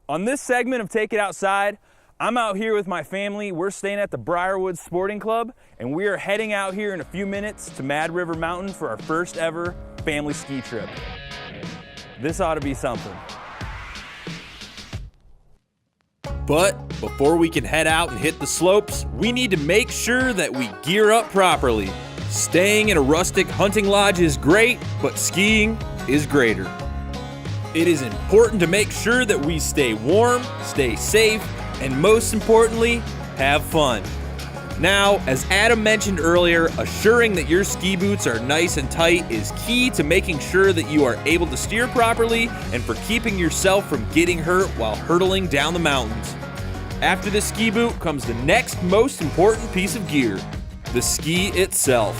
On this segment of Take It Outside, I'm out here with my family. We're staying at the Briarwood Sporting Club, and we are heading out here in a few minutes to Mad River Mountain for our first ever family ski trip. This ought to be something. But before we can head out and hit the slopes, we need to make sure that we gear up properly. Staying in a rustic hunting lodge is great, but skiing is greater. It is important to make sure that we stay warm, stay safe, and most importantly, have fun. Now, as Adam mentioned earlier, assuring that your ski boots are nice and tight is key to making sure that you are able to steer properly and for keeping yourself from getting hurt while hurtling down the mountains. After the ski boot comes the next most important piece of gear, the ski itself.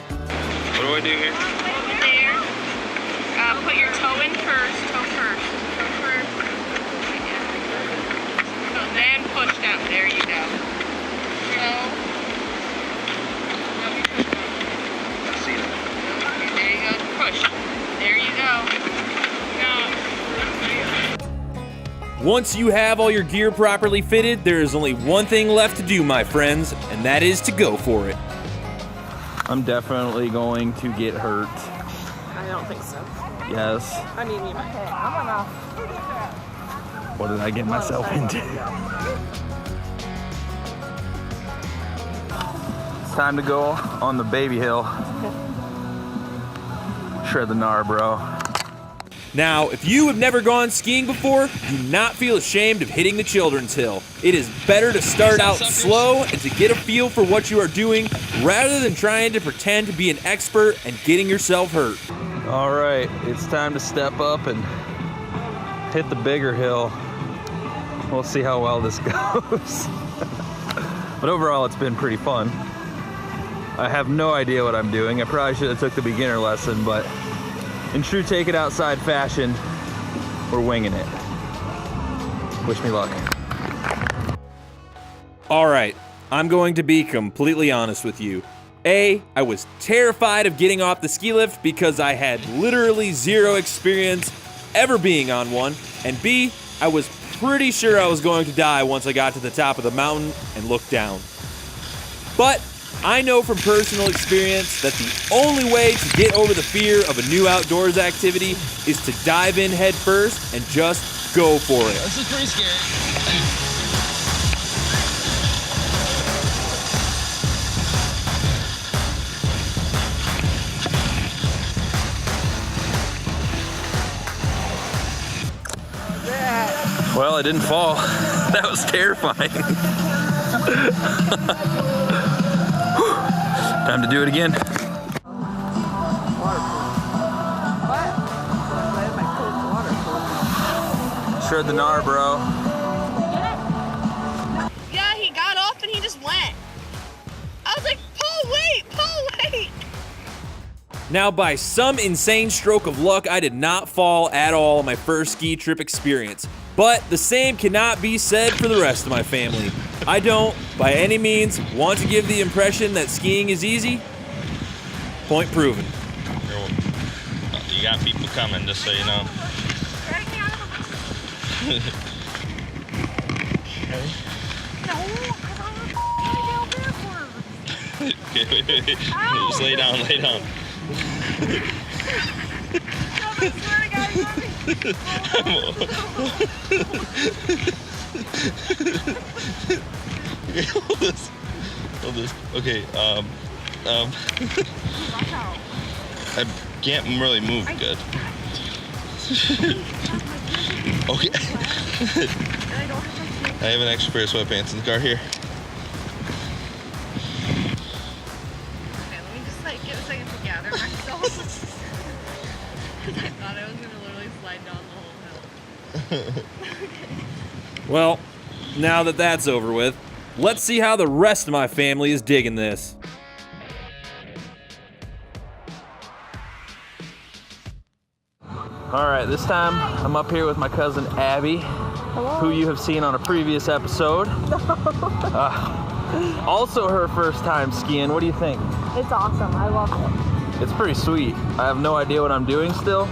What do I do here? There. Put your toe in first. Toe first. So then push down. There you go. Toe. I see that. Okay, there you go. Push. There you go. Once you have all your gear properly fitted, there is only one thing left to do, my friends, and that is to go for it. I'm definitely going to get hurt. I don't think so. Yes. I need me my head. I'm gonna. What did I get myself into? It's time to go on the baby hill. Shred the gnar, bro. Now, if you have never gone skiing before, do not feel ashamed of hitting the children's hill. It is better to start out slow and to get a feel for what you are doing rather than trying to pretend to be an expert and getting yourself hurt. All right, it's time to step up and hit the bigger hill. We'll see how well this goes. But overall, it's been pretty fun. I have no idea what I'm doing. I probably should have took the beginner lesson, but in true Take It Outside fashion, we're winging it. Wish me luck. All right, I'm going to be completely honest with you. A, I was terrified of getting off the ski lift because I had literally zero experience ever being on one. And B, I was pretty sure I was going to die once I got to the top of the mountain and looked down. But I know from personal experience that the only way to get over the fear of a new outdoors activity is to dive in head first and just go for it. This is pretty scary. Well, I didn't fall. That was terrifying. Time to do it again. Shred the gnar, bro. Yeah, he got off and he just went. I was like, pull weight. Now, by some insane stroke of luck, I did not fall at all on my first ski trip experience. But the same cannot be said for the rest of my family. I don't, by any means, want to give the impression that skiing is easy. Point proven. You got people coming, just so you know. Okay, wait. Just lay down. Okay, hold this. Okay, I can't really move good. Okay. I have an extra pair of sweatpants in the car here. Okay, let me just get a second to gather myself. Because I thought I was going to literally slide down the whole hill. Well, now that that's over with, let's see how the rest of my family is digging this. All right, this time I'm up here with my cousin Abby, who you have seen on a previous episode. Also her first time skiing. What do you think? It's awesome. I love it. It's pretty sweet. I have no idea what I'm doing still,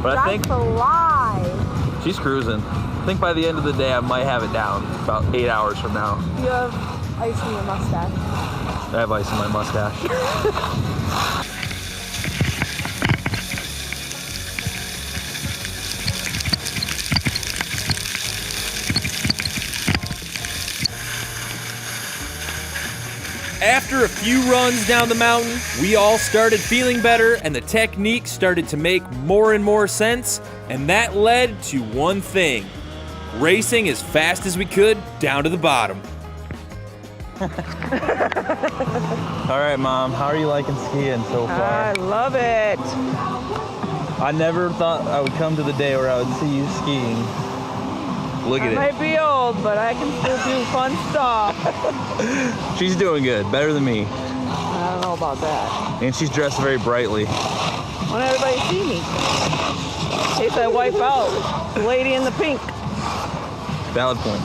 but I think That's a lie. she's cruising. I think by the end of the day, I might have it down about 8 hours from now. You have ice in your mustache. I have ice in my mustache. After a few runs down the mountain, we all started feeling better and the technique started to make more and more sense, and that led to one thing: racing as fast as we could down to the bottom. All right, Mom, how are you liking skiing so I far? love it. I never thought I would come to the day where I would see you skiing. Look I at might be old, but I can still do fun stuff. it. She's doing good, better than me. I don't know about that. And she's dressed very brightly. Why don't everybody see me? In case I wipe out. The lady in the pink. Valid point.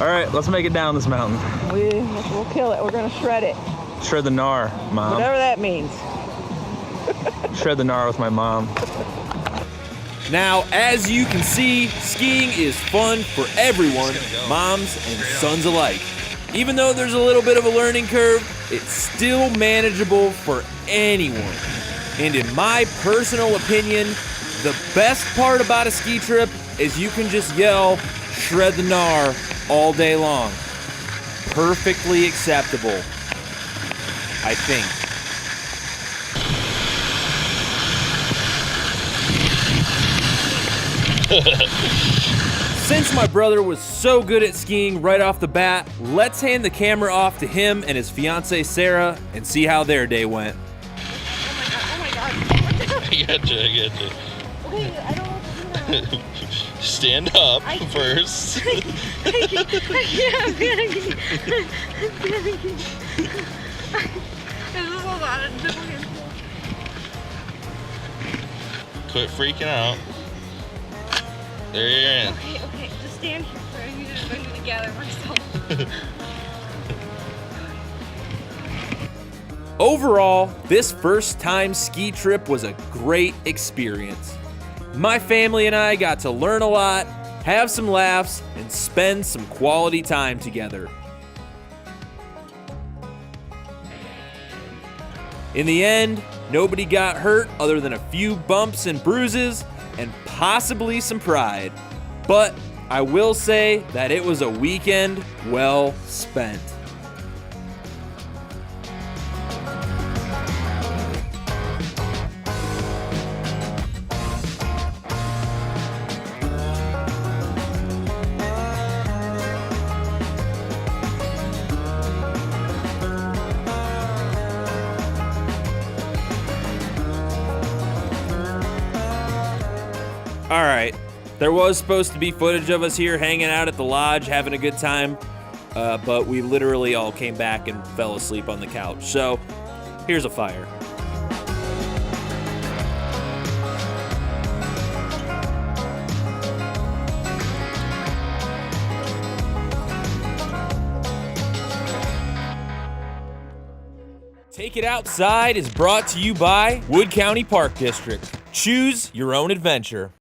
All right, let's make it down this mountain. We'll kill it. We're gonna shred it. Shred the gnar, Mom. Whatever that means. Shred the gnar with my mom. Now, as you can see, skiing is fun for everyone, moms and sons alike. Even though there's a little bit of a learning curve, it's still manageable for anyone. And in my personal opinion, the best part about a ski trip is you can just yell, "Shred the gnar," all day long. Perfectly acceptable, I think. Since my brother was so good at skiing right off the bat, let's hand the camera off to him and his fiancée Sarah and see how their day went. Oh my god, oh my god. I got you. Okay, I don't want to do that. Stand up I- first. I can't, I'm panicking. I'm panicking. This is a lot of different. Quit freaking out. There you're in. Okay, just stand here. I need to gather myself. Overall, this first time ski trip was a great experience. My family and I got to learn a lot, have some laughs, and spend some quality time together. In the end, nobody got hurt other than a few bumps and bruises and possibly some pride. But I will say that it was a weekend well spent. All right, there was supposed to be footage of us here hanging out at the lodge, having a good time, but we literally all came back and fell asleep on the couch. So here's a fire. Take It Outside is brought to you by Wood County Park District. Choose your own adventure.